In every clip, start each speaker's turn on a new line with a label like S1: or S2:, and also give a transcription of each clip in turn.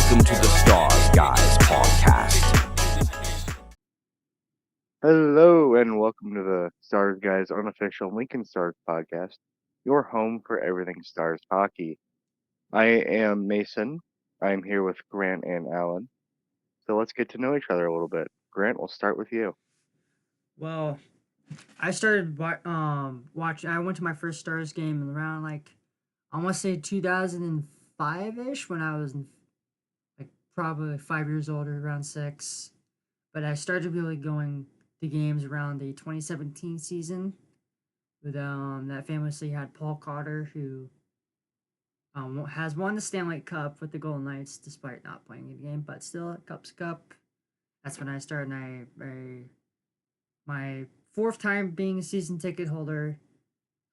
S1: welcome to the Stars, Guys Podcast.
S2: Hello and welcome to the Stars Guys unofficial Lincoln Stars podcast, your home for everything Stars hockey. I am Mason. I'm here with Grant and Alan. So let's get to know each other a little bit. Grant, we'll start with you.
S3: Well, I started watching. I went to my first Stars game around I want to say 2005 ish when I was probably 5 years old or around 6. But I started really going to games around the 2017 season with that famously had Paul Cotter who has won the Stanley Cup with the Golden Knights despite not playing in the game, but still Cup's Cup. That's when I started. My fourth time being a season ticket holder.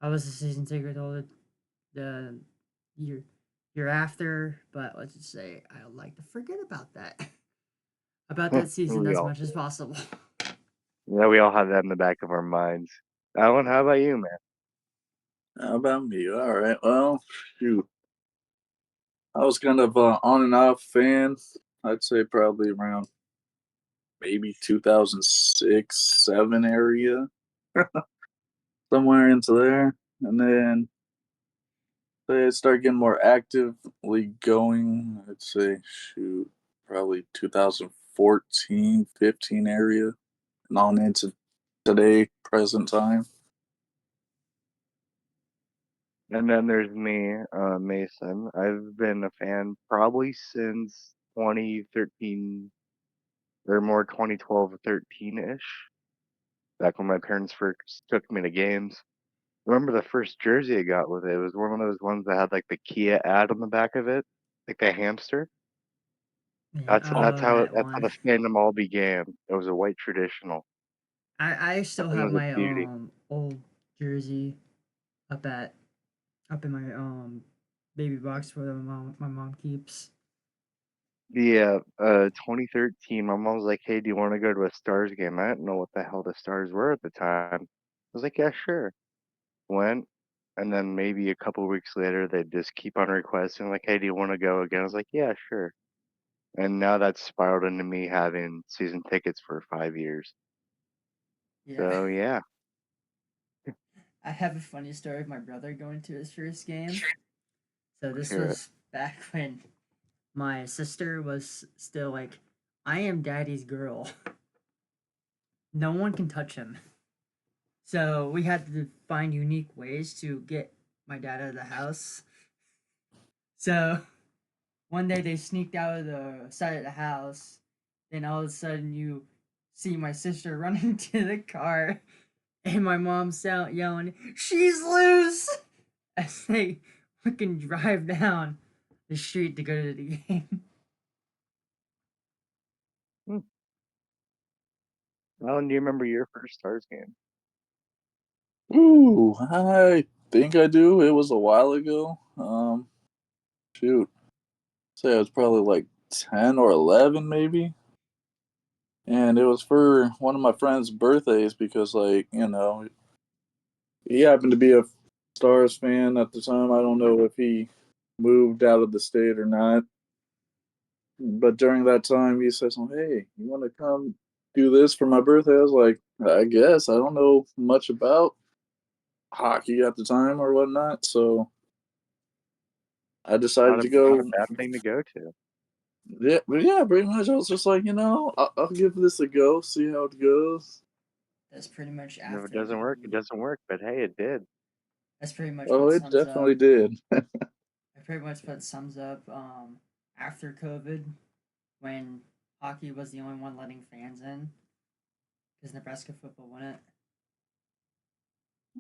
S3: I was a season ticket holder the year after, but let's just say I like to forget about that season
S2: We
S3: as
S2: all
S3: much as possible.
S2: Yeah, we all have that in the back of our minds. Alan, how about you, man?
S4: How about me? All right. Well, shoot. I was kind of on and off fan. I'd say probably around maybe 2006, 7 area, somewhere into there. And then I started getting more actively going. I'd say, shoot, probably 2014, 15 area, and on into today, present time.
S2: And then there's me, Mason. I've been a fan probably since 2013 or more 2012 or 13-ish. Back when my parents first took me to games. Remember the first jersey I got with it? It was one of those ones that had like the Kia ad on the back of it, like the hamster.
S3: Man,
S2: That's
S3: I
S2: that's
S3: love
S2: how
S3: that
S2: that's how
S3: one.
S2: the fandom all began. It was a white traditional.
S3: I still
S2: It
S3: have
S2: was a
S3: my
S2: beauty.
S3: old jersey up at up in my baby box where my mom keeps.
S2: The 2013, my mom was like, "Hey, do you want to go to a Stars game?" I didn't know what the hell the Stars were at the time. I was like, "Yeah, sure." Went, and then maybe a couple weeks later, they'd just keep on requesting, like, "Hey, do you want to go again?" I was like, "Yeah, sure." And now that's spiraled into me having season tickets for 5 years.
S3: Yeah.
S2: So yeah,
S3: I have a funny story of my brother going to his first game. So
S2: let's
S3: this
S2: hear it.
S3: was back when my sister was still like, I am daddy's girl. No one can touch him. So we had to find unique ways to get my dad out of the house. So one day they sneaked out of the side of the house. Then all of a sudden you see my sister running to the car and my mom's out yelling, "She's loose!" as they fucking drive down the street to go to the game.
S2: Hmm. Alan, do you remember your first Stars game?
S4: Ooh, I think I do. It was a while ago. Shoot. Say I was probably like 10 or 11 maybe. And it was for one of my friend's birthdays because, he happened to be a Stars fan at the time. I don't know if he moved out of the state or not. But during that time, he says, "Hey, you want to come do this for my birthday?" I was like, "I guess." I don't know much about hockey at the time or whatnot. So I decided to
S2: Not a
S4: go.
S2: bad thing to go to.
S4: Yeah, pretty much. I was just like, I'll give this a go, see how it goes.
S3: That's pretty much
S2: If it
S3: after
S2: doesn't work, it
S3: the.
S2: doesn't work. But hey, it did.
S3: That's pretty much
S4: Oh,
S3: what
S4: it
S3: sums
S4: definitely
S3: up.
S4: did.
S3: That pretty much what sums up after COVID when hockey was the only one letting fans in because Nebraska football won it.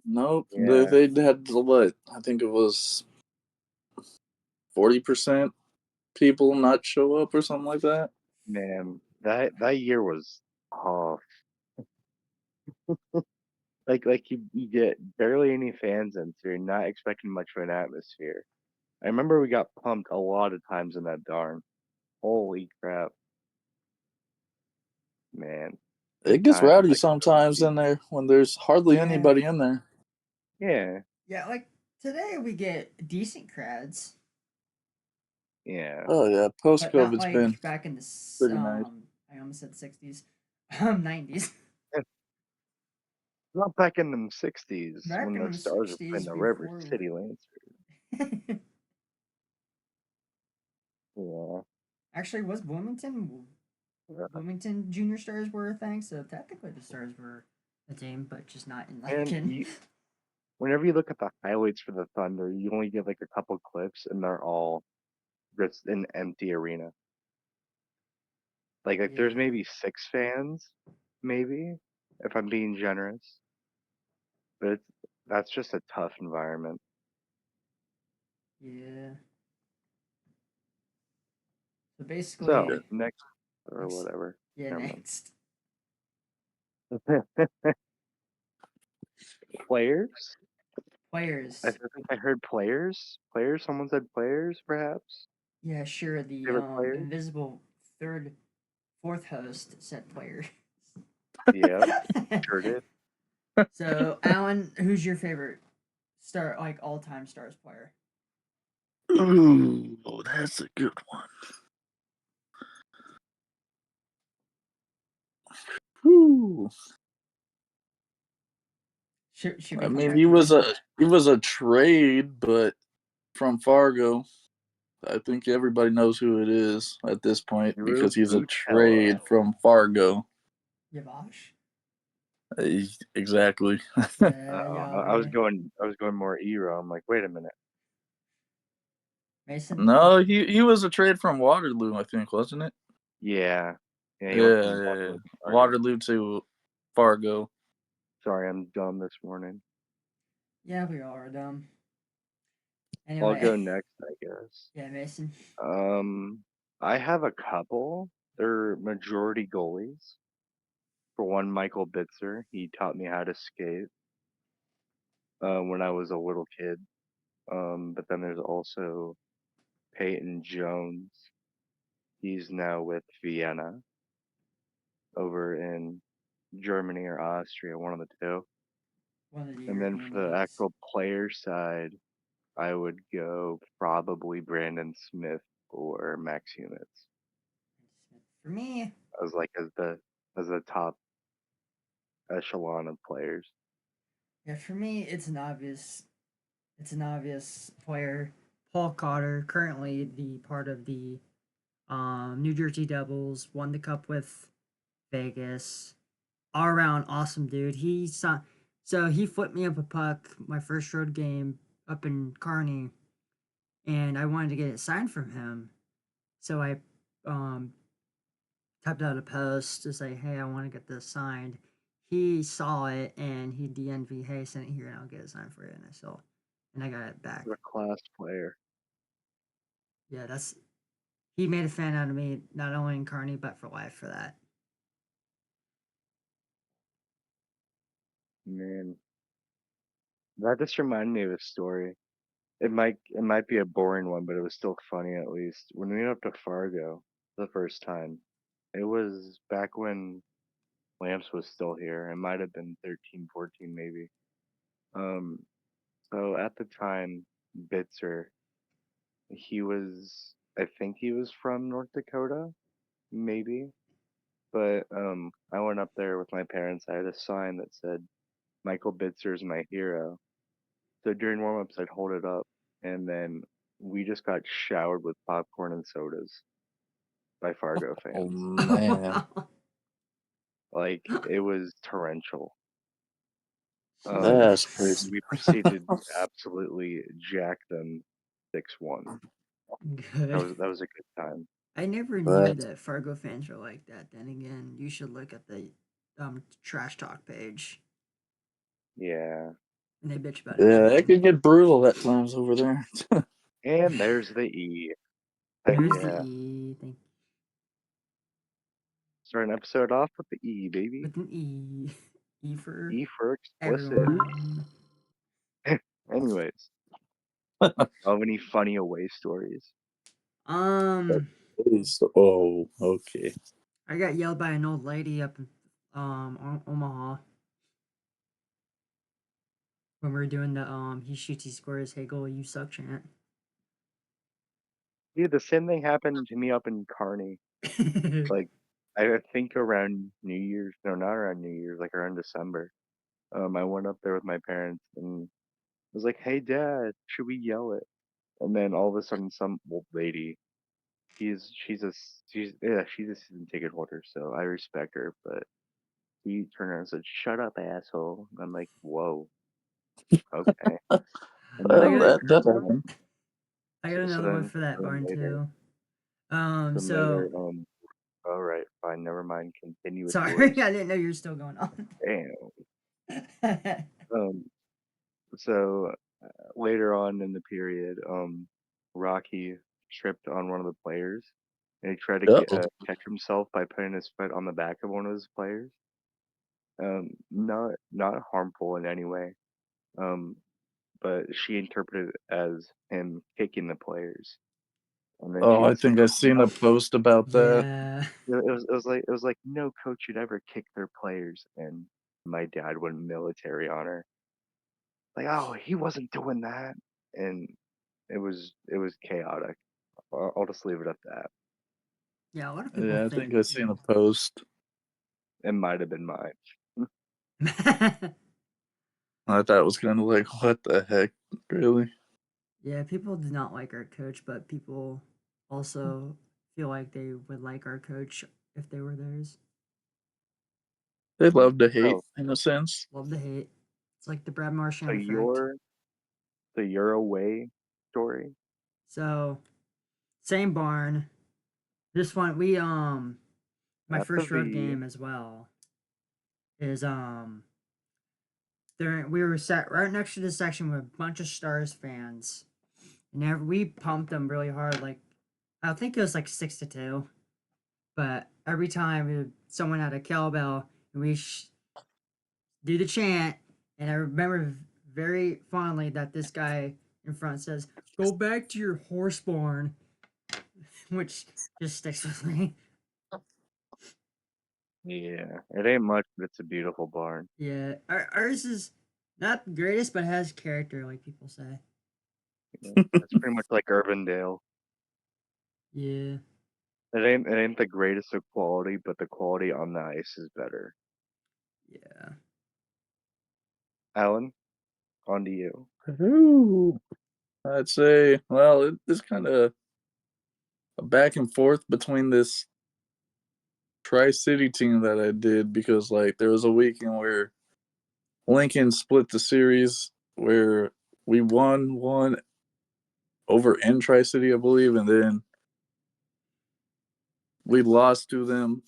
S4: Nope,
S2: Yeah,
S4: they had what? I think it was 40% people not show up or something like that.
S2: man, that year was tough. Like you get barely any fans in, so you're not expecting much of an atmosphere. I remember we got pumped a lot of times in that darn. Holy crap, man.
S4: It
S2: Good
S4: gets
S2: times.
S4: rowdy sometimes in there when there's hardly
S3: Yeah,
S4: anybody in there.
S2: Yeah.
S3: yeah. Like today we get decent crowds.
S2: Yeah.
S4: Oh yeah, post
S3: but not
S4: COVID's been
S3: like back in the
S4: pretty nice.
S3: I almost said 60s, 90s.
S2: Not back in them 60s
S3: Back
S2: when
S3: in
S2: the
S3: the
S2: Stars were playing
S3: 60s
S2: the River
S3: before.
S2: City Lancers. Yeah.
S3: Actually, was Bloomington Junior Stars were a thing, so technically the Stars were a team, but just not in
S2: And
S3: Lincoln.
S2: whenever you look at the highlights for the Thunder, you only get like a couple clips, and they're all just an empty arena. Like there's
S3: Yeah,
S2: maybe 6 fans, maybe, if I'm being generous. But that's just a tough environment.
S3: yeah. So
S2: So
S3: basically,
S2: next or
S3: next,
S2: whatever.
S3: yeah,
S2: Never
S3: next.
S2: mind. Players? I
S3: Players.
S2: think I heard players. Players? Someone said players, perhaps?
S3: Yeah, sure. The
S2: Favorite players?
S3: invisible fourth host said players.
S2: Yep, sure did.
S3: So, Alan, who's your favorite like all time Stars player?
S4: Ooh, that's a good one. Whew.
S3: Should we
S4: I
S3: come
S4: mean,
S3: back to you?
S4: he was a trade, but from Fargo. I think everybody knows who it is at this point
S2: Drew
S4: because he's a
S2: Butella.
S4: trade from Fargo.
S3: Yavash.
S4: Exactly.
S3: Yeah,
S2: I was going more Eero. I'm like, wait a minute.
S3: Mason.
S4: No, he was a trade from Waterloo, I think, wasn't it?
S2: Yeah. Yeah, he went from
S4: Yeah.
S2: Waterloo to Fargo.
S4: Waterloo to Fargo.
S2: Sorry, I'm dumb this morning.
S3: Yeah, we all are dumb.
S2: I'll go
S3: Anyway,
S2: next, I guess.
S3: yeah, Mason.
S2: I have a couple. They're majority goalies. For one, Michael Bitzer. He taught me how to skate when I was a little kid. But then there's also Peyton Jones. He's now with Vienna over in Germany or Austria, one of the two.
S3: One of the
S2: And then
S3: European
S2: for the
S3: leagues.
S2: actual player side, I would go probably Brandon Smith or Max Humitz
S3: For me,
S2: as like as the top echelon of players.
S3: yeah, for me, it's an obvious player. Paul Cotter, currently the part of the New Jersey Devils, won the cup with Vegas. All around awesome dude. So he flipped me up a puck my first road game up in Kearney, and I wanted to get it signed from him. So I um typed out a post to say, "Hey, I want to get this signed." He saw it and he DM'd me, "Hey, send it here and I'll get it signed for you." And I got it back.
S2: What a class player.
S3: Yeah, he made a fan out of me, not only in Kearney but for life for that.
S2: Man, that just reminded me of a story. It might be a boring one, but it was still funny at least. When we went up to Fargo the first time, it was back when Lamps was still here. It might have been 13, 14 maybe. Um, so at the time, Bitzer, I think he was from North Dakota, maybe. But I went up there with my parents. I had a sign that said, Michael Bitzer's my hero. So during warm-ups, I'd hold it up, and then we just got showered with popcorn and sodas by Fargo
S4: Oh
S2: fans.
S4: man,
S2: Like, it was torrential.
S4: that's crazy.
S2: We proceeded to absolutely jack them 6-1.
S3: Good.
S2: That was a good time.
S3: I never knew
S4: That's
S3: that Fargo fans were like that. Then again, you should look at the trash talk page,
S2: Yeah.
S3: and they bitch about
S4: yeah, it
S3: everything.
S4: can get brutal at times over there.
S2: And there's the E. Heck
S3: There's the
S2: yeah.
S3: E thing
S2: Start an episode off with the E, baby.
S3: with an E, E for
S2: E for explicit.
S3: everyone.
S2: Anyways, have any funny away stories?
S3: Um,
S4: Oh, okay.
S3: I got yelled by an old lady up in Omaha when we were doing the he shoots, he scores, hey goal, you suck chant.
S2: Dude, the same thing happened to me up in Kearney. Like, I think around New Year's. No, not around New Year's. Like around December. I went up there with my parents and was like, "Hey, Dad, should we yell it?" And then all of a sudden, some old lady. She's a season ticket holder, so I respect her. But he turned around and said, "Shut up, asshole." And I'm like, "Whoa, okay." And
S3: I
S4: Well,
S2: then
S3: got
S4: that happened.
S3: I got
S2: so
S3: another one
S2: then
S3: for that
S2: so then
S3: barn
S2: later
S3: too.
S2: then later
S3: So
S2: all right, fine, never mind. Continue with
S3: sorry,
S2: yours.
S3: I didn't know you were still going on.
S2: Damn. Um. So later on in the period, Rocky tripped on one of the players, and he tried to
S4: Uh-oh.
S2: catch himself by putting his foot on the back of one of his players. Not harmful in any way. Um, but she interpreted it as him kicking the players, and then she
S4: Oh, I
S2: was
S4: think
S2: like,
S4: I seen a
S2: "No."
S4: post about that.
S3: Yeah.
S2: It was like no coach should ever kick their players, and my dad went military on her. Like, oh, he wasn't doing that, and it was chaotic. I'll just leave it at that.
S3: Yeah, a lot of people
S4: Yeah, I
S3: think
S4: think I seen a post.
S2: It might have been mine.
S4: I thought it was kind of like, what the heck, really?
S3: Yeah, people do not like our coach, but people also feel like they would like our coach if they were theirs.
S4: They love to hate,
S2: Oh,
S4: in a sense.
S3: Love to hate. It's like the Brad
S2: so
S3: Marchand effect.
S2: your away story?
S3: So, same barn. This one we my
S2: At the
S3: first road
S2: V.
S3: game as well is there we were sat right next to the section with a bunch of Stars fans. And we pumped them really hard, like I think it was like 6-2. But every time someone had a cowbell and we do the chant, and I remember very fondly that this guy in front says, "Go back to your horse barn," which just sticks with me.
S2: Yeah, it ain't much, but it's a beautiful barn.
S3: Yeah, ours is not the greatest, but has character, like people say.
S2: Yeah, it's pretty much like Urbandale.
S3: Yeah,
S2: It ain't the greatest of quality, but the quality on the ice is better.
S3: yeah.
S2: Alan, on to you.
S4: Ooh. I'd say, well, it's kind of a back and forth between this Tri-City team that I did because, like, there was a weekend where Lincoln split the series where we won one over in Tri-City, I believe, and then we lost to them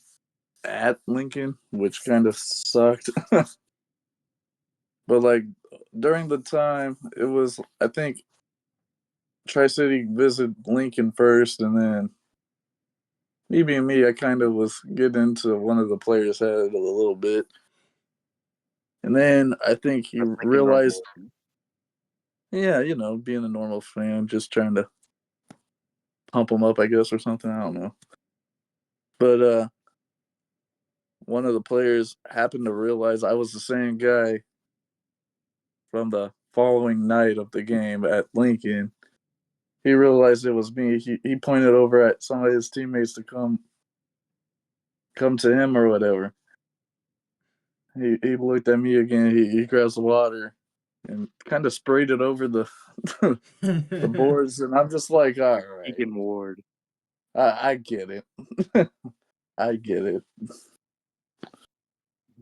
S4: at Lincoln, which kind of sucked. But like during the time, it was I think Tri City visited Lincoln first, and then me being me, I kind of was getting into one of the players' head a little bit, and then I think he
S2: That's like a
S4: realized,
S2: normal.
S4: yeah, being a normal fan, just trying to pump him up, I guess, or something. I don't know, but one of the players happened to realize I was the same guy from the following night of the game at Lincoln. He realized it was me. He pointed over at some of his teammates to come to him or whatever. He looked at me again. He grabs the water and kind of sprayed it over the the boards, and I'm just like, all right,
S2: Keegan Ward.
S4: I get it. I get it.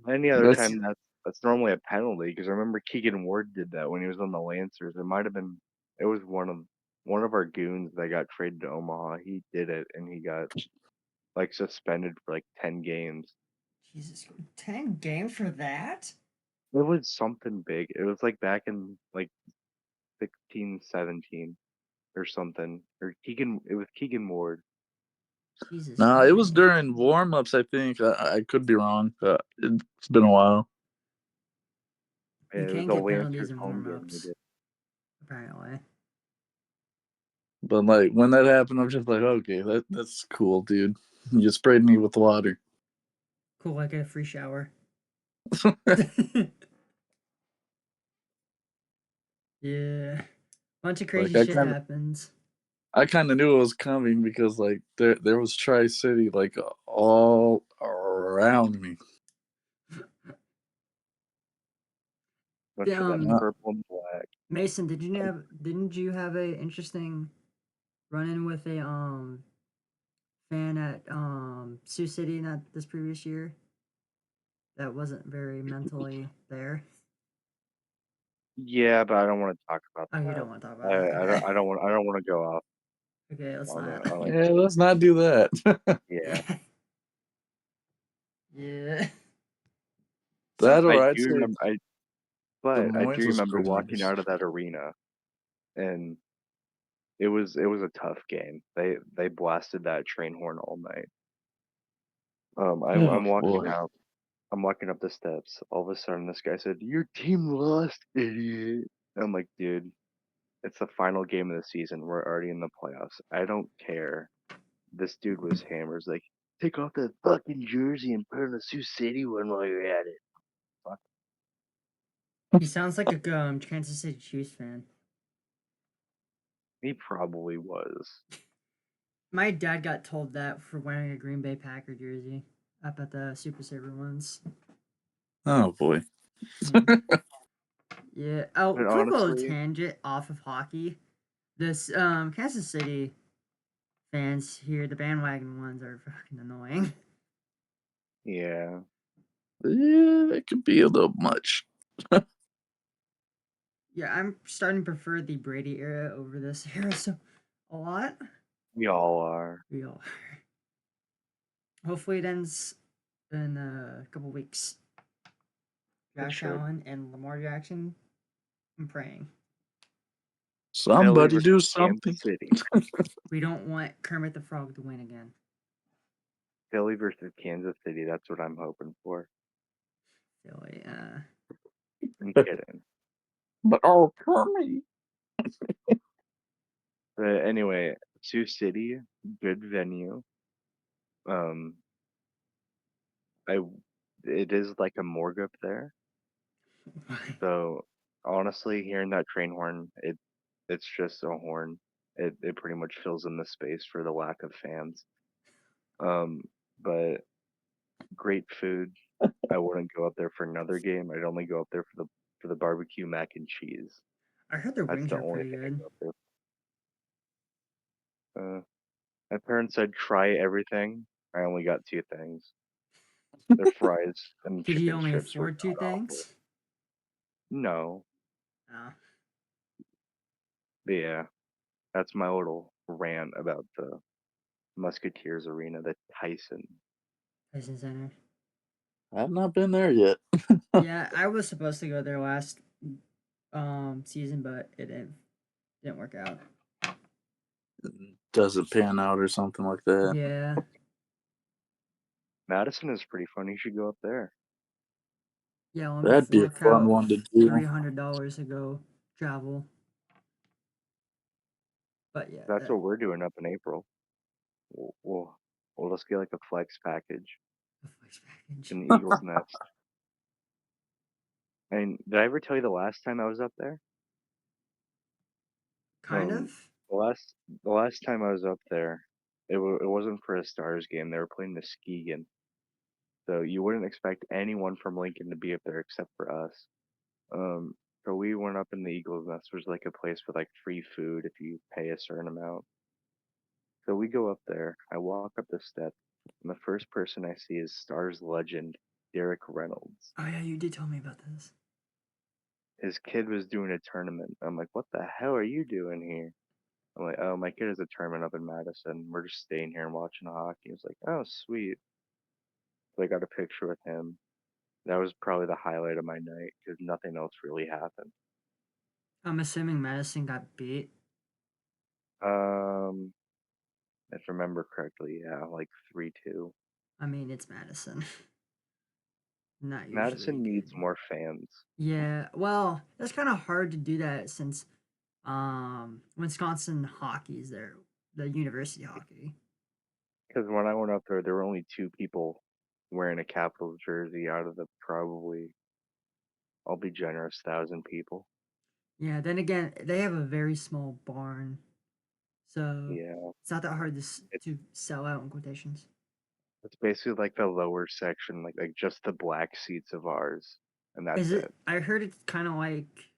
S2: Any other
S4: That's
S2: time that's normally a penalty because I remember Keegan Ward did that when he was on the Lancers. It was one of our goons that got traded to Omaha. He did it and he got like suspended for like 10 games.
S3: Jesus, 10 games for that?
S2: It was something big. It was like back in like 16, 17 or something. Or it was Keegan Ward.
S3: Jesus
S4: Nah, it was
S3: Christ!
S4: during warm ups. I think I could be wrong. It's been a while,
S3: You
S2: It was
S3: can
S2: a
S3: get penalties
S2: Lancers
S3: in
S2: home
S3: warm
S2: game. He
S3: ups,
S2: did.
S3: apparently.
S4: but like when that happened, I'm just like, okay, that's cool, dude. You sprayed me with water.
S3: Cool, like a free shower. Yeah. Bunch of
S4: Like
S3: crazy
S4: I
S3: shit
S4: kind of
S3: happens.
S4: I kind of knew it was coming because like there was Tri City like all around me.
S2: Bunch of that
S3: Um,
S2: purple and black.
S3: Mason, didn't you have a interesting run in with a fan at Sioux City not this previous year that wasn't very mentally there?
S2: Yeah, but I don't want to talk about
S3: Oh, you
S2: that.
S3: don't want to talk about it.
S2: I
S3: Okay.
S2: don't. I don't want. I don't want to go off
S3: Okay, let's
S2: on
S3: not.
S2: a. On a
S4: Yeah, let's not do that.
S2: yeah.
S3: Yeah.
S4: That
S2: I
S4: or I'd
S2: do
S4: say
S2: remember.
S4: Des
S2: But I do
S4: Moines was
S2: remember
S4: pretty
S2: walking
S4: nice.
S2: out of that arena, and it was a tough game. They blasted that train horn all night.
S4: Oh
S2: I'm walking
S4: boy.
S2: out. I'm walking up the steps. All of a sudden, this guy said, "Your team lost, idiot." I'm like, dude, it's the final game of the season. We're already in the playoffs. I don't care. This dude was hammered. He's like, take off that fucking jersey and put on a Sioux City one while you're at it. Fuck.
S3: He sounds like a Kansas City Chiefs fan.
S2: He probably was.
S3: My dad got told that for wearing a Green Bay Packer jersey up at the Super Saver once.
S4: Oh boy.
S3: Yeah. Oh,
S2: But
S3: quick little
S2: honestly,
S3: tangent off of hockey. This Kansas City fans here, the bandwagon ones, are fucking annoying.
S2: yeah.
S4: Yeah, it could be a little much.
S3: Yeah, I'm starting to prefer the Brady era over this era so a lot.
S2: We all are.
S3: We all. Hopefully, it ends in a couple weeks.
S2: It
S3: Josh
S2: should.
S3: Allen and Lamar Jackson. I'm praying.
S2: Philly
S4: Somebody do
S2: versus
S4: something.
S2: Kansas City.
S3: We don't want Kermit the Frog to win again.
S2: Philly versus Kansas City. That's what I'm hoping for.
S3: Philly.
S2: I'm kidding.
S4: But oh, Kermit.
S2: But anyway, Sioux City, good venue. Um, I it is like a morgue up there. So honestly, hearing that train horn, it's just a horn. It pretty much fills in the space for the lack of fans. Um, but great food. I wouldn't go up there for another game. I'd only go up there for the barbecue mac and cheese.
S3: I heard their
S2: That's
S3: wings
S2: the
S3: are
S2: only
S3: pretty
S2: thing I
S3: good.
S2: go up there for. My parents said try everything. I only got two things. Their fries and
S3: Did you
S2: chicken
S3: only
S2: strips were
S3: afford two
S2: god awful.
S3: things?
S2: No,
S3: Oh,
S2: but yeah, that's my little rant about the Musketeers Arena, the Tyson.
S3: Tyson Center.
S4: I've not been there yet.
S3: Yeah, I was supposed to go there last season, but it didn't work out.
S4: Does it pan out or something like that?
S3: Yeah.
S2: Madison is pretty fun. You should go up there.
S3: Yeah, let me
S4: That'd be a
S3: fork
S4: fun
S3: out
S4: one to do.
S3: $300 to go travel. But yeah,
S2: That's what we're doing up in April. We'll we'll, we'll just get like a flex package,
S3: the flex package.
S2: an Eagle's nest. And did I ever tell you the last time I was up there?
S3: Kind of.
S2: The last time I was up there, it wasn't for a Stars game. They were playing Muskegon, so you wouldn't expect anyone from Lincoln to be up there except for us. Um, so we went up in the Eagles Nest, which was like a place with like free food if you pay a certain amount. So we go up there. I walk up the steps, and the first person I see is Stars legend Derek Reynolds.
S3: Oh yeah, you did tell me about this.
S2: His kid was doing a tournament. I'm like, what the hell are you doing here? I'm like, oh, my kid has a tournament up in Madison. We're just staying here and watching hockey. He was like, oh, sweet. So I got a picture with him. That was probably the highlight of my night because nothing else really happened.
S3: I'm assuming Madison got beat.
S2: Um, if I remember correctly, yeah, like 3-2.
S3: I mean, it's Madison. Not usually
S2: Madison needs
S3: good.
S2: more fans
S3: Yeah, well, that's kind of hard to do that since Wisconsin hockey is there, the university hockey.
S2: because when I went up there were only two people wearing a Capitals jersey out of the probably, I'll be generous, 1,000 people.
S3: Yeah, then again, they have a very small barn. So
S2: Yeah.
S3: it's not that hard to
S2: It,
S3: to sell out in quotations.
S2: it's basically like the lower section, like just the black seats of ours, and that's
S3: Is it?
S2: it.
S3: I heard it's kind of like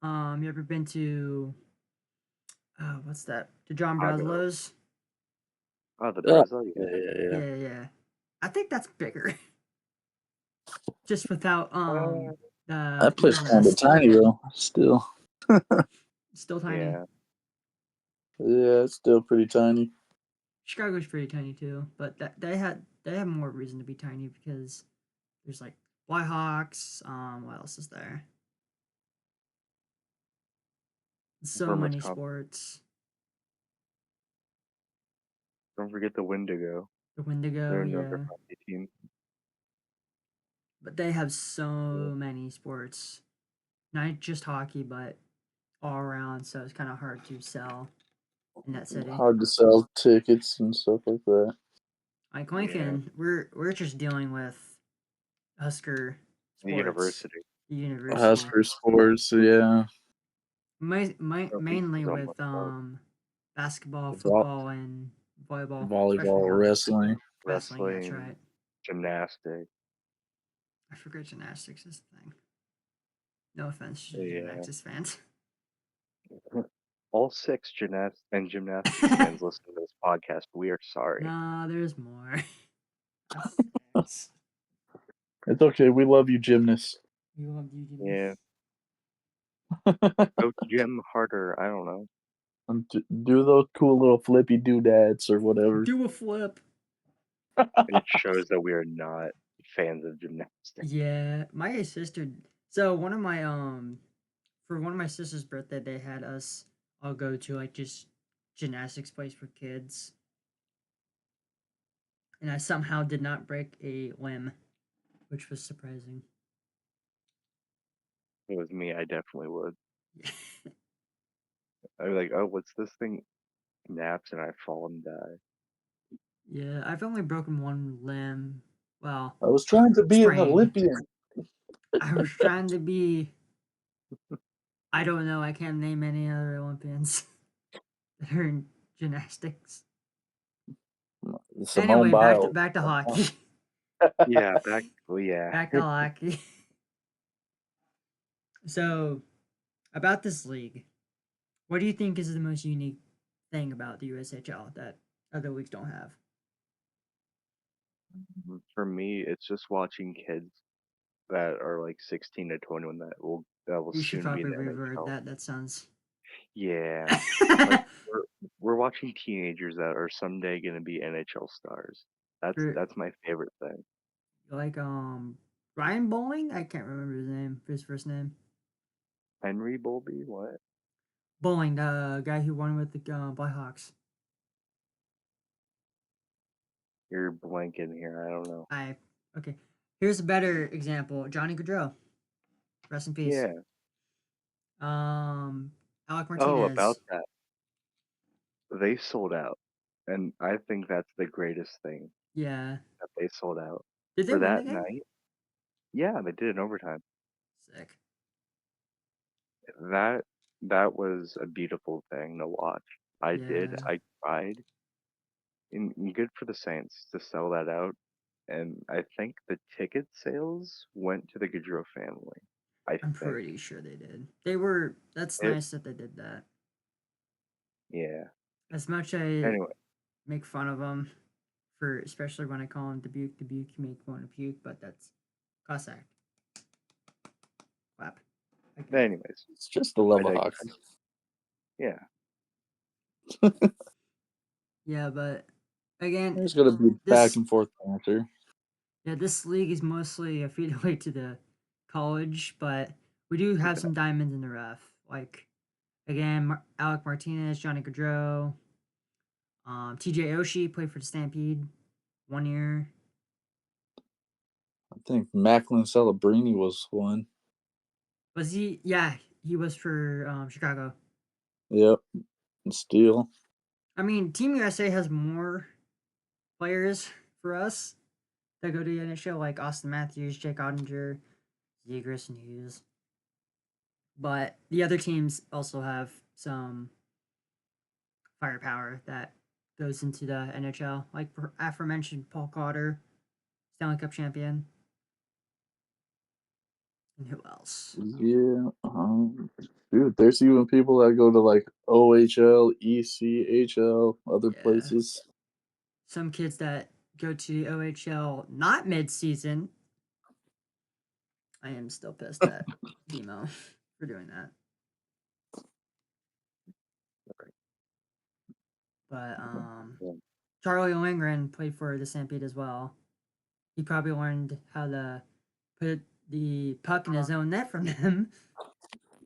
S3: you ever been to what's that? To John
S2: Chicago.
S3: Braslow's?
S2: Oh, the
S4: Yeah,
S2: Bresla, yeah.
S4: yeah.
S3: Yeah. I think that's bigger. Just without
S4: That
S3: the
S4: place kind of
S3: enormous.
S4: tiny though. Still,
S3: Still tiny.
S2: Yeah.
S4: yeah, it's still pretty tiny.
S3: Chicago's pretty tiny too, but they have more reason to be tiny because there's like Blackhawks. What else is there? So
S2: From
S3: many
S2: Wisconsin.
S3: sports.
S2: Don't forget the Wendigo.
S3: The Wendigo,
S2: They're another
S3: yeah.
S2: hockey team.
S3: But they have so
S2: Yeah.
S3: many sports. Not just hockey, but all around, so it's kind of hard to sell in that city.
S4: Hard to sell tickets and stuff like that.
S3: Like
S2: Yeah.
S3: Lincoln, we're just dealing with Husker
S2: The
S3: sports,
S2: university.
S3: the university,
S4: Husker sports, yeah.
S2: Nothing
S3: mainly
S2: goes on
S3: with
S2: much more.
S3: basketball,
S4: Vol-
S3: football, and volleyball, especially
S4: volleyball, wrestling.
S3: wrestling. That's
S2: Wrestling,
S3: right.
S2: gymnastics.
S3: I forget gymnastics is the thing. No offense to
S2: Yeah.
S3: gymnastics fans.
S2: All six gymnastics fans listen to this podcast, but we are sorry.
S3: Nah, there's more. That's six.
S4: It's okay. We love you, gymnasts.
S3: We love you,
S2: Yeah.
S3: gymnasts.
S2: Go gym harder. I don't know.
S4: Do those cool little flippy doodads or whatever.
S3: Do a flip.
S2: It shows that we are not fans of gymnastics.
S3: Yeah, my sister. So one of my for one of my sister's birthday, they had us all go to like just gymnastics place for kids, and I somehow did not break a limb, which was surprising.
S2: If it was me, I definitely would. I'd be like, oh, what's this thing? Naps and I fall and die.
S3: Yeah, I've only broken one limb. Well,
S4: I was trying to be an
S3: sprained.
S4: Olympian.
S3: I was trying to be. I don't know. I can't name any other Olympians that are in gymnastics.
S4: Simone
S3: Anyway,
S4: Biles.
S3: back to hockey.
S2: Yeah, yeah.
S3: Back to hockey. So, about this league, what do you think is the most unique thing about the USHL that other leagues don't have?
S2: For me, it's just watching kids that are like 16 to 21 that will
S3: You should
S2: soon be in
S3: probably
S2: the
S3: revert
S2: NHL.
S3: that. That sounds.
S2: Yeah, like we're watching teenagers that are someday gonna be NHL stars. That's
S3: For
S2: that's my favorite thing.
S3: like Ryan Bowling. I can't remember his first name.
S2: Henry Bolby, what?
S3: Bowling, the guy who won with the Blackhawks.
S2: You're blanking here. I don't know.
S3: I okay. Here's a better example. Johnny Gaudreau. Rest in peace.
S2: Yeah.
S3: Alec
S2: Oh, about
S3: Martinez.
S2: that. They sold out, and I think that's the greatest thing
S3: Yeah.
S2: that they sold out
S3: Did they
S2: for
S3: win the
S2: that
S3: game?
S2: night. Yeah, they did it in overtime.
S3: Sick.
S2: That that was a beautiful thing to watch. I did.
S3: Yeah.
S2: I cried. And good for the Saints to sell that out. And I think the ticket sales went to the Gaudreau family. I
S3: I'm
S2: think
S3: pretty sure they did. They were. That's
S2: it.
S3: nice that they did that.
S2: Yeah.
S3: As much I
S2: Anyway,
S3: make fun of them for, especially when I call him Dubuque, you make me want to puke. But that's Cossack. Clap. Okay.
S2: anyways,
S4: It's just the love
S2: I
S4: of
S2: digress.
S4: hockey.
S2: Yeah.
S3: Yeah, but again,
S4: There's gonna be back
S3: this
S4: and forth banter.
S3: yeah, this league is mostly a feed away to the college, but we do have
S2: Yeah.
S3: some diamonds in the rough. Like again, Alec Martinez, Johnny Gaudreau, TJ Oshie played for the Stampede 1 year.
S4: I think Macklin Celebrini was one.
S3: Was he? Yeah, he was for Chicago.
S4: Yep. And Steele.
S3: I mean, Team USA has more players for us that go to the NHL, like Austin Matthews, Jake Ottinger, Zegras, and Hughes. But the other teams also have some firepower that goes into the NHL. Like aforementioned Paul Cotter, Stanley Cup champion. And who else?
S4: Yeah. Dude, there's even people that go to like OHL, ECHL, other
S3: Yeah.
S4: places.
S3: Some kids that go to the OHL not mid-season. I am still pissed at Demo for doing that. But Charlie Lindgren played for the Stampede as well. He probably learned how to put the puck in his own net from them,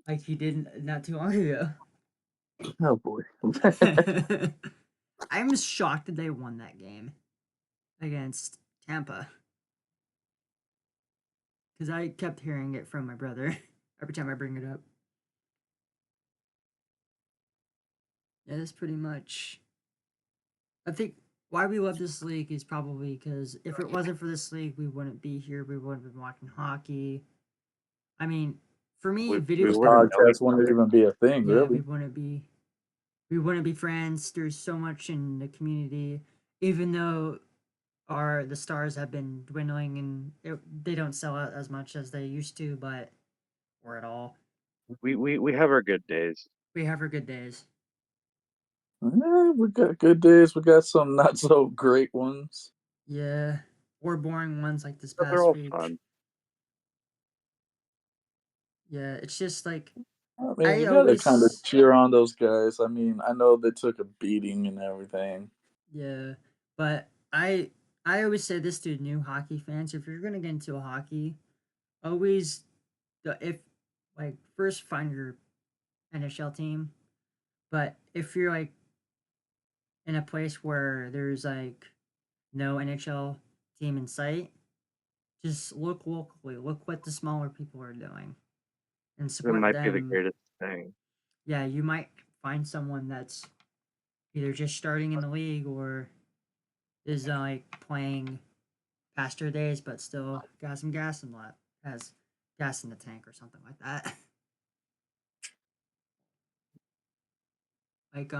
S3: like he did not too long ago.
S4: Oh boy.
S3: I'm shocked that they won that game against Tampa. Because I kept hearing it from my brother every time I bring it up. Yeah, that's pretty much. I think why we love this league is probably because if it wasn't for this league, we wouldn't be here. We wouldn't have been watching hockey. I mean, for me, video
S4: This
S2: wouldn't know
S4: podcast
S2: each
S4: wouldn't
S2: other.
S4: even be a thing,
S3: yeah,
S4: really.
S3: we wouldn't be friends. There's so much in the community, even though the stars have been dwindling and they don't sell out as much as they used to, but or at all.
S2: We have our good days.
S3: We have our good days.
S4: Yeah, we got good days. We got some not so great ones.
S3: Yeah, or boring ones like this
S2: But they're
S3: past
S2: all
S3: week.
S2: fun.
S3: Yeah, it's just like
S4: I mean,
S3: I
S4: you gotta kind of
S3: always
S4: cheer on those guys. I mean, I know they took a beating and everything.
S3: yeah, but I always say this to new hockey fans: if you're gonna get into a hockey, always if like first find your NHL team, but if you're like in a place where there's like no NHL team in sight, just look locally, look what the smaller people are doing, and
S2: That
S3: support
S2: might be the
S3: them.
S2: greatest thing.
S3: Yeah, you might find someone that's either just starting in the league or is like playing past their days, but still got some gas in left, has gas in the tank or something like that. Like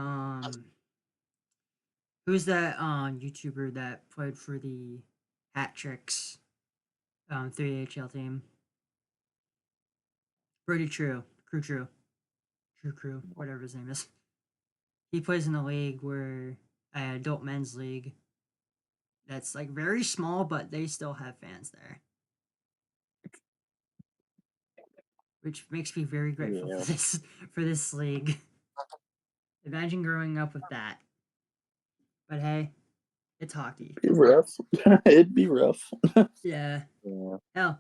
S3: who's that YouTuber that played for the Hat Tricks 3HL team? Brody True, whatever his name is. He plays in a league where adult men's league that's like very small, but they still have fans there, which makes me very grateful
S2: Yeah.
S3: for this league. Imagine growing up with that. But hey, it's hockey.
S4: It'd be rough. It'd be rough.
S3: Yeah.
S2: Yeah.
S3: Hell,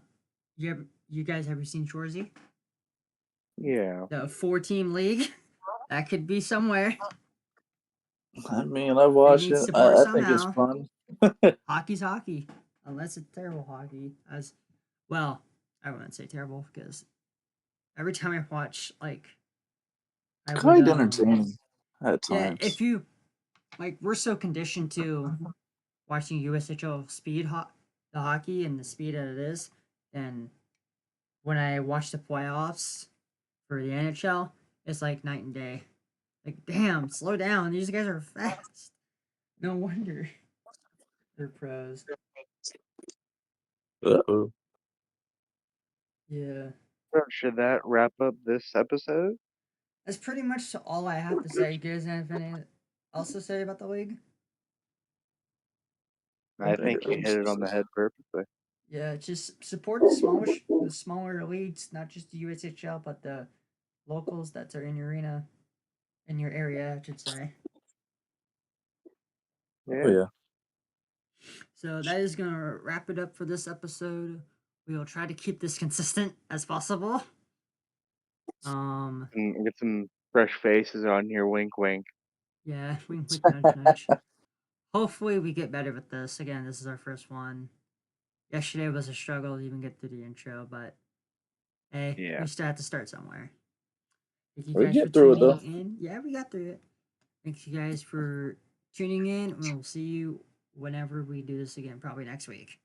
S3: you guys ever seen Shorzy?
S2: Yeah.
S3: The 4-team league? That could be somewhere.
S4: I mean, I've
S3: They
S4: watched
S3: need
S4: it.
S3: support
S4: I think it's
S3: somehow.
S4: fun.
S3: Hockey's hockey. Unless it's terrible hockey. As well, I wouldn't say terrible because every time I watch I would
S4: Quite entertaining at
S3: yeah,
S4: times.
S3: if you like we're so conditioned to watching USHL the hockey and the speed that it is, and when I watch the playoffs for the NHL, it's like night and day. Like, damn, slow down. These guys are fast. No wonder they're pros.
S4: Uh-oh.
S3: Yeah.
S2: So should that wrap up this episode?
S3: That's pretty much all I have to say. You guys have anything else to say about the league?
S2: I think you hit it on the head perfectly.
S3: Yeah, just support the smaller leagues, not just the USHL, but the locals that are in your arena, in your area, I should say.
S4: Oh,
S2: Yeah.
S4: yeah.
S3: So that is gonna wrap it up for this episode. We will try to keep this consistent as possible.
S2: And get some fresh faces on here. Wink, wink.
S3: Yeah, wink, wink, nudge, nudge. Hopefully, we get better with this. Again, this is our first one. Yesterday was a struggle to even get through the intro, but hey,
S2: Yeah.
S3: we still have to start somewhere. Thank you
S4: We
S3: guys for
S4: get through it,
S3: tuning
S4: though.
S3: in. Yeah, we got through it. Thank you guys for tuning in. We'll see you whenever we do this again, probably next week.